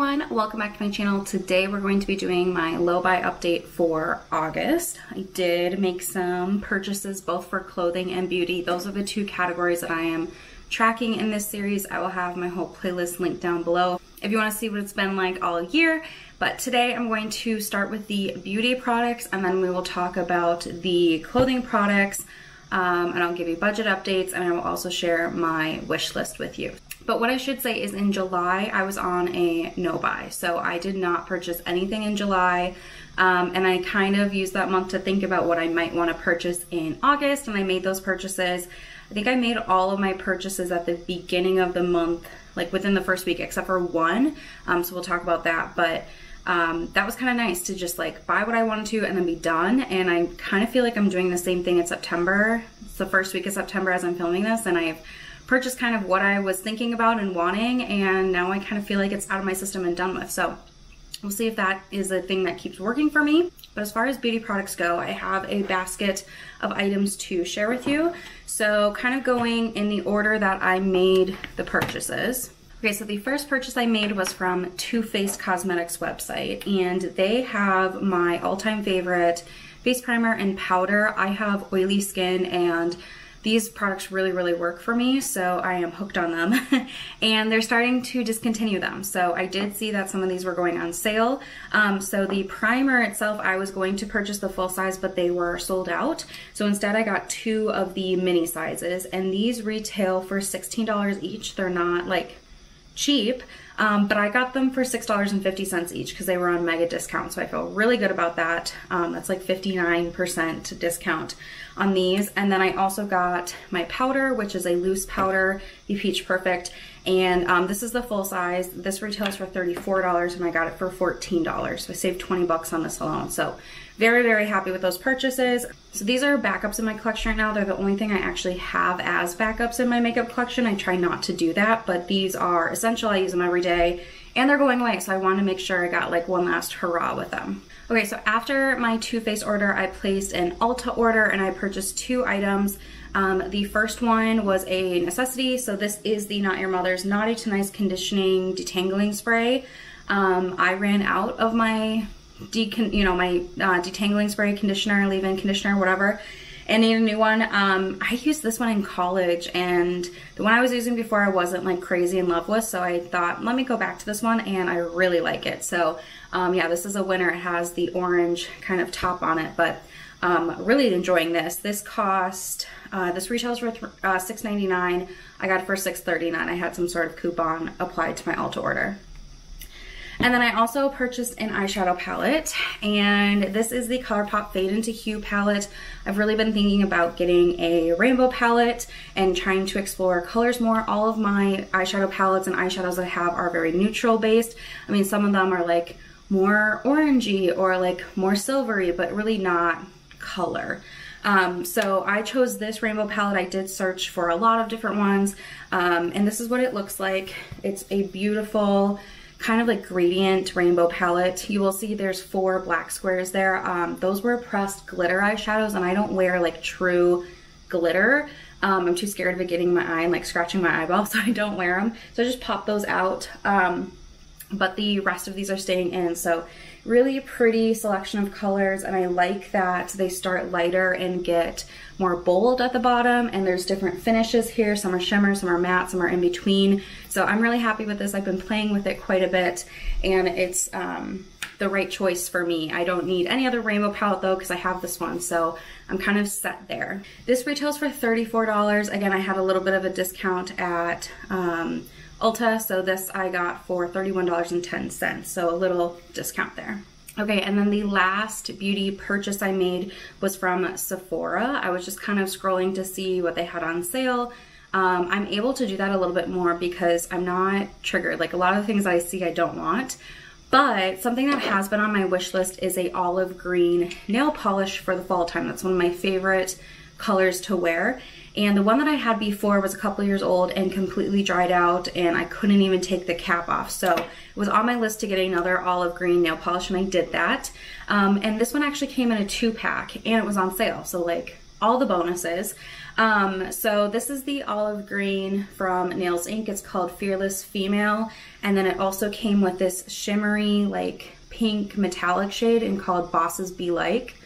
everyone, welcome back to my channel. Today we're going to be doing my low buy update for August. I did make some purchases both for clothing and beauty. Those are the two categories that I am tracking in this series. I will have my whole playlist linked down below if you want to see what it's been like all year. But today I'm going to start with the beauty products and then we will talk about the clothing products and I'll give you budget updates and I will also share my wish list with you. But what I should say is in July, I was on a no buy. So I did not purchase anything in July. And I kind of used that month to think about what I might want to purchase in August. And I made those purchases. I think I made all of my purchases at the beginning of the month, like within the first week, except for one. So we'll talk about that. But that was kind of nice to just like buy what I wanted to and then be done. And I kind of feel like I'm doing the same thing in September. It's the first week of September as I'm filming this, and I've purchased kind of what I was thinking about and wanting, and now I kind of feel like it's out of my system and done with. So we'll see if that is a thing that keeps working for me. But as far as beauty products go, I have a basket of items to share with you. So kind of going in the order that I made the purchases. Okay, so the first purchase I made was from Too Faced Cosmetics website, and they have my all-time favorite face primer and powder. I have oily skin and these products really work for me, so I am hooked on them. And they're starting to discontinue them. So I did see that some of these were going on sale. So the primer itself, I was going to purchase the full size, but they were sold out. So instead I got two of the mini sizes, and these retail for $16 each. They're not like cheap, but I got them for $6.50 each because they were on mega discount, so I feel really good about that. That's like 59% discount on these. And then I also got my powder, which is a loose powder, the Peach Perfect, and this is the full size. This retails for $34 and I got it for $14, so I saved 20 bucks on this alone. So very happy with those purchases. So these are backups in my collection right now. They're the only thing I actually have as backups in my makeup collection. I try not to do that, but these are essential. I use them every day and they're going away, so I want to make sure I got like one last hurrah with them. Okay, so after my Too Faced order, I placed an Ulta order and I purchased two items. The first one was a necessity, so this is the Not Your Mother's Naughty to Nice Conditioning Detangling Spray. I ran out of my detangling spray, conditioner, leave-in conditioner, whatever, and need a new one. I used this one in college, and the one I was using before I wasn't like crazy in love with, so I thought, let me go back to this one, and I really like it. So yeah, this is a winner. It has the orange kind of top on it, but really enjoying this. This cost, this retails for $6.99. I got it for $6.39. I had some sort of coupon applied to my Ulta order. And then I also purchased an eyeshadow palette, and this is the ColourPop Fade into Hue palette. I've really been thinking about getting a rainbow palette and trying to explore colors more. All of my eyeshadow palettes and eyeshadows that I have are very neutral based. I mean, some of them are like more orangey or like more silvery, but really not color. So I chose this rainbow palette. I did search for a lot of different ones, and this is what it looks like. It's a beautiful kind of like gradient rainbow palette. You will see there's 4 black squares there. Those were pressed glitter eyeshadows, and I don't wear like true glitter. I'm too scared of it getting in my eye and like scratching my eyeball, so I don't wear them. So I just pop those out. But the rest of these are staying in. So really pretty selection of colors, and I like that they start lighter and get more bold at the bottom, and there's different finishes here. Some are shimmer, some are matte, some are in between. So I'm really happy with this. I've been playing with it quite a bit, and it's the right choice for me. I don't need any other rainbow palette though, because I have this one, so I'm kind of set there. This retails for $34. Again, I had a little bit of a discount at Ulta, so this I got for $31.10, so a little discount there. Okay, and then the last beauty purchase I made was from Sephora. I was just kind of scrolling to see what they had on sale. I'm able to do that a little bit more because I'm not triggered. Like a lot of the things that I see I don't want. But something that has been on my wish list is a olive green nail polish for the fall time. That's one of my favorite colors to wear. And the one that I had before was a couple years old and completely dried out, and I couldn't even take the cap off. So it was on my list to get another olive green nail polish, and I did that. And this one actually came in a 2-pack, and it was on sale. So like all the bonuses. So this is the olive green from Nails Inc. It's called Fearless Female. And then it also came with this shimmery, like pink metallic shade and called Bosses Be Like.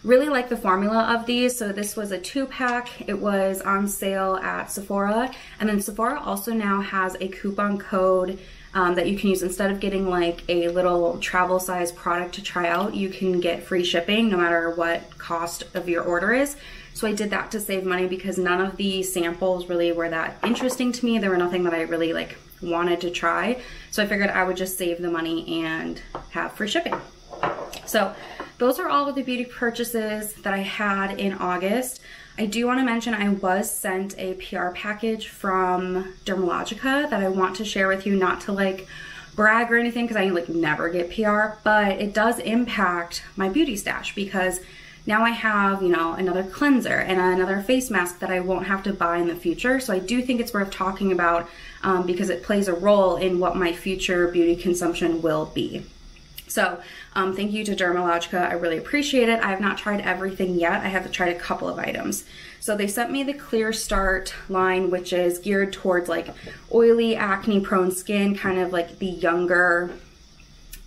Really like the formula of these. So this was a 2-pack. It was on sale at Sephora. And then Sephora also now has a coupon code that you can use. Instead of getting like a little travel size product to try out, you can get free shipping no matter what cost of your order is. So I did that to save money because none of the samples really were that interesting to me. There were nothing that I really like wanted to try. So I figured I would just save the money and have free shipping. So those are all of the beauty purchases that I had in August. I do want to mention I was sent a PR package from Dermalogica that I want to share with you, not to like brag or anything because I like never get PR, but it does impact my beauty stash because now I have, you know, another cleanser and another face mask that I won't have to buy in the future. So I do think it's worth talking about because it plays a role in what my future beauty consumption will be. So thank you to Dermalogica. I really appreciate it. I have not tried everything yet. I have tried a couple of items. So they sent me the Clear Start line, which is geared towards like oily, acne prone skin, kind of like the younger,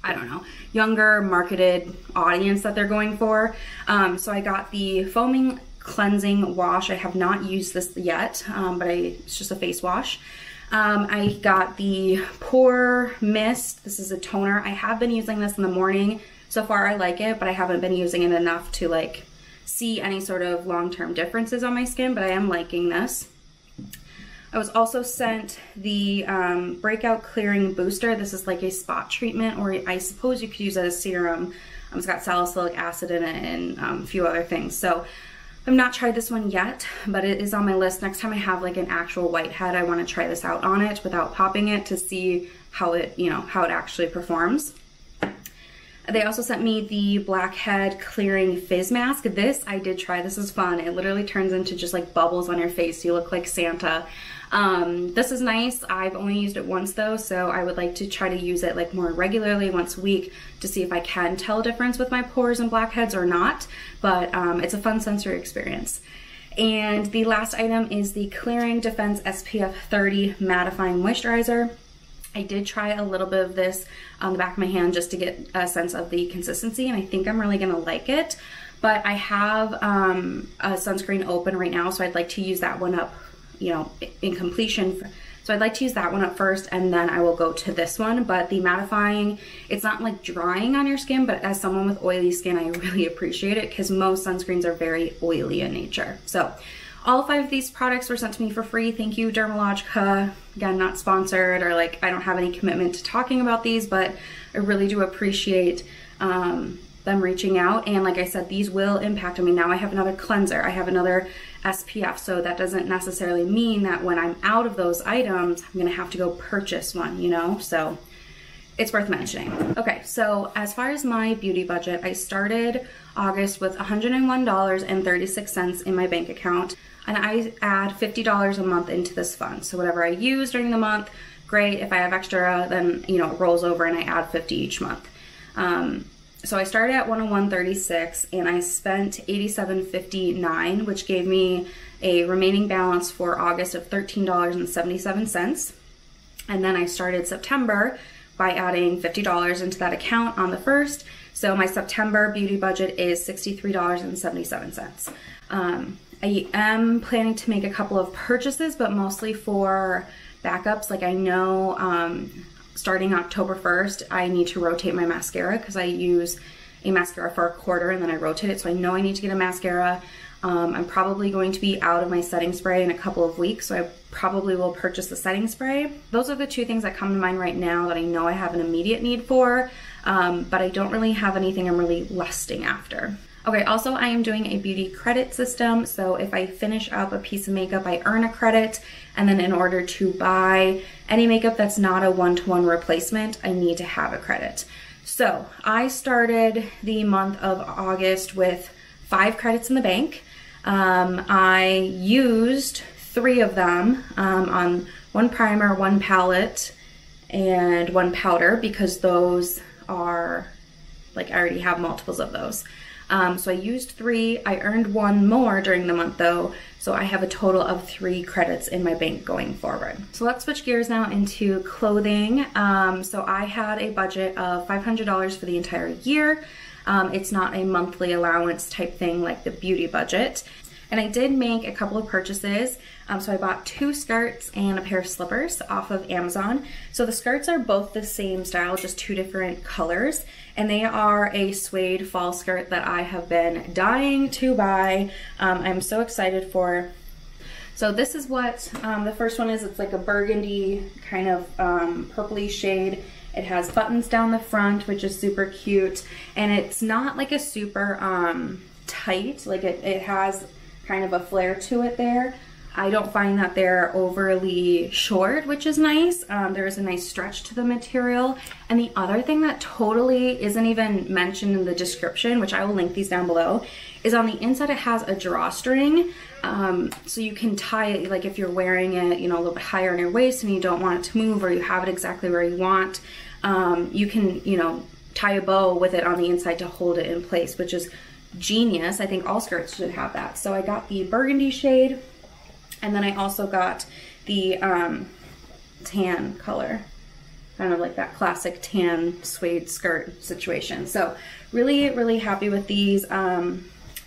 I don't know, younger marketed audience that they're going for. So I got the foaming cleansing wash. I have not used this yet, but it's just a face wash. I got the Pore Mist. This is a toner. I have been using this in the morning. So far I like it, but I haven't been using it enough to like see any sort of long-term differences on my skin, but I am liking this. I was also sent the Breakout Clearing Booster. This is like a spot treatment, or I suppose you could use it as serum. It's got salicylic acid in it and a few other things. So I've not tried this one yet, but it is on my list. Next time I have like an actual whitehead, I want to try this out on it without popping it to see how it, you know, how it actually performs. They also sent me the Blackhead Clearing Fizz Mask. This I did try. This is fun. It literally turns into just like bubbles on your face. You look like Santa. This is nice. I've only used it once though, so I would like to try to use it like more regularly, once a week, to see if I can tell a difference with my pores and blackheads or not. But it's a fun sensory experience. And the last item is the Clearing Defense SPF 30 Mattifying Moisturizer. I did try a little bit of this on the back of my hand just to get a sense of the consistency, and I think I'm really gonna like it. But I have a sunscreen open right now, so I'd like to use that one up, you know, in completion. So I'd like to use that one up first, and then I will go to this one. But the mattifying, it's not like drying on your skin, but as someone with oily skin, I really appreciate it because most sunscreens are very oily in nature. So all 5 of these products were sent to me for free. Thank you, Dermalogica. Again, not sponsored, or like I don't have any commitment to talking about these, but I really do appreciate them reaching out. And like I said, these will impact. I mean, now I have another cleanser, I have another SPF, so that doesn't necessarily mean that when I'm out of those items, I'm gonna have to go purchase one, you know? So it's worth mentioning. Okay, so as far as my beauty budget, I started August with $101.36 in my bank account, and I add $50 a month into this fund. So whatever I use during the month, great. If I have extra, then you know it rolls over and I add 50 each month. So I started at $101.36 and I spent $87.59, which gave me a remaining balance for August of $13.77. And then I started September by adding $50 into that account on the 1st. So my September beauty budget is $63.77. I am planning to make a couple of purchases, but mostly for backups. Like I know starting October 1st, I need to rotate my mascara because I use a mascara for a quarter and then I rotate it. So I know I need to get a mascara. I'm probably going to be out of my setting spray in a couple of weeks, so I probably will purchase the setting spray. Those are the 2 things that come to mind right now that I know I have an immediate need for, but I don't really have anything I'm really lusting after. Okay, also I am doing a beauty credit system, so if I finish up a piece of makeup, I earn a credit, and then in order to buy any makeup that's not a one-to-one replacement, I need to have a credit. So I started the month of August with 5 credits in the bank. I used 3 of them on 1 primer, 1 palette, and 1 powder because those are, like I already have multiples of those. So I used 3. I earned 1 more during the month though, so I have a total of 3 credits in my bank going forward. So let's switch gears now into clothing. So I had a budget of $500 for the entire year. It's not a monthly allowance type thing like the beauty budget. And I did make a couple of purchases. So I bought 2 skirts and a pair of slippers off of Amazon. So the skirts are both the same style, just 2 different colors. And they are a suede fall skirt that I have been dying to buy. I'm so excited for. So this is what the first one is. It's like a burgundy kind of purpley shade. It has buttons down the front, which is super cute. And it's not like a super tight, like it has kind of a flare to it there. I don't find that they're overly short, which is nice. There is a nice stretch to the material. And the other thing that totally isn't even mentioned in the description, which I will link these down below, is on the inside it has a drawstring. So you can tie it, like if you're wearing it, you know, a little bit higher in your waist and you don't want it to move, or you have it exactly where you want, you can, you know, tie a bow with it on the inside to hold it in place, which is genius. I think all skirts should have that. So I got the burgundy shade, and then I also got the tan color, kind of like that classic tan suede skirt situation. So really, really happy with these.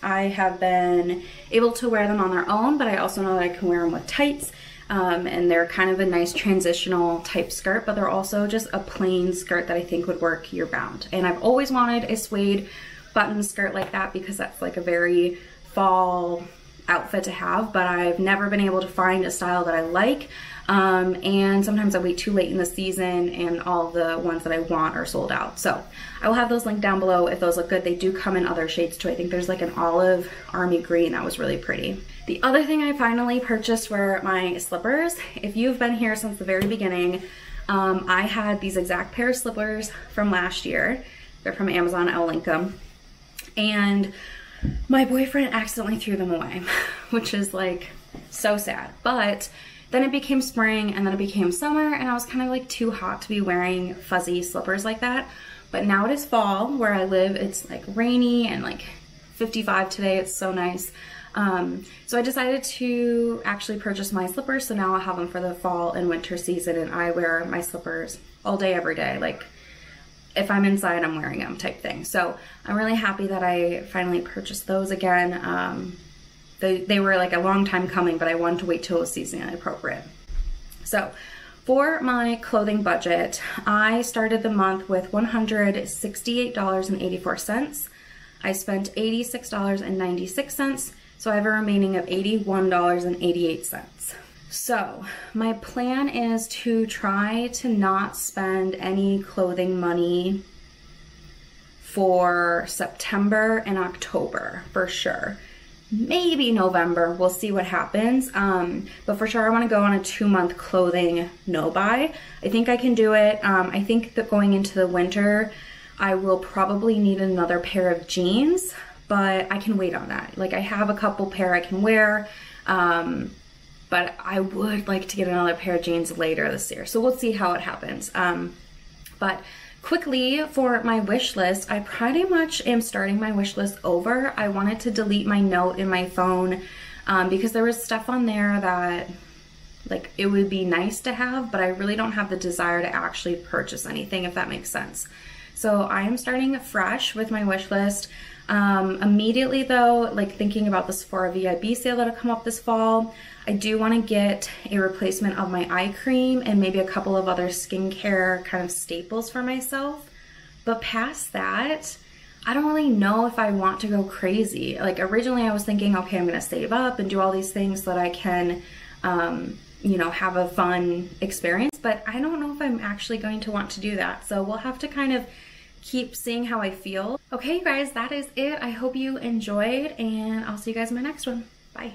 I have been able to wear them on their own, but I also know that I can wear them with tights. And they're kind of a nice transitional type skirt, but they're also just a plain skirt that I think would work year round. And I've always wanted a suede button skirt like that because that's like a very fall outfit to have, but I've never been able to find a style that I like. And sometimes I wait too late in the season and all the ones that I want are sold out. So I will have those linked down below if those look good. They do come in other shades too. I think there's like an olive army green that was really pretty. The other thing I finally purchased were my slippers. If you've been here since the very beginning, I had these exact pair of slippers from last year. They're from Amazon, I'll link them. And my boyfriend accidentally threw them away, which is like so sad. But then it became spring and then it became summer and I was kind of like too hot to be wearing fuzzy slippers like that. But now it is fall where I live. It's like rainy and like 55 today. It's so nice. So I decided to actually purchase my slippers. So now I'll have them for the fall and winter season, and I wear my slippers all day, every day. Like if I'm inside, I'm wearing them type thing. So I'm really happy that I finally purchased those again. They were like a long time coming, but I wanted to wait till it was seasonally appropriate. So for my clothing budget, I started the month with $168.84. I spent $86.96, so I have a remaining of $81.88. So my plan is to try to not spend any clothing money for September and October for sure. Maybe November, we'll see what happens. But for sure I want to go on a 2-month clothing no buy. I think I can do it. I think that going into the winter, I will probably need another pair of jeans, but I can wait on that. Like I have a couple pair I can wear, but I would like to get another pair of jeans later this year. So we'll see how it happens. But quickly for my wish list, I pretty much am starting my wish list over. I wanted to delete my note in my phone because there was stuff on there that like it would be nice to have, but I really don't have the desire to actually purchase anything, if that makes sense. So I am starting fresh with my wish list. Immediately though, like thinking about the Sephora VIB sale that'll come up this fall, I do want to get a replacement of my eye cream and maybe a couple of other skincare kind of staples for myself. But past that, I don't really know if I want to go crazy. Like originally I was thinking, okay, I'm going to save up and do all these things so that I can, you know, have a fun experience, but I don't know if I'm actually going to want to do that. So we'll have to kind of keep seeing how I feel. Okay, guys, that is it. I hope you enjoyed, and I'll see you guys in my next one. Bye.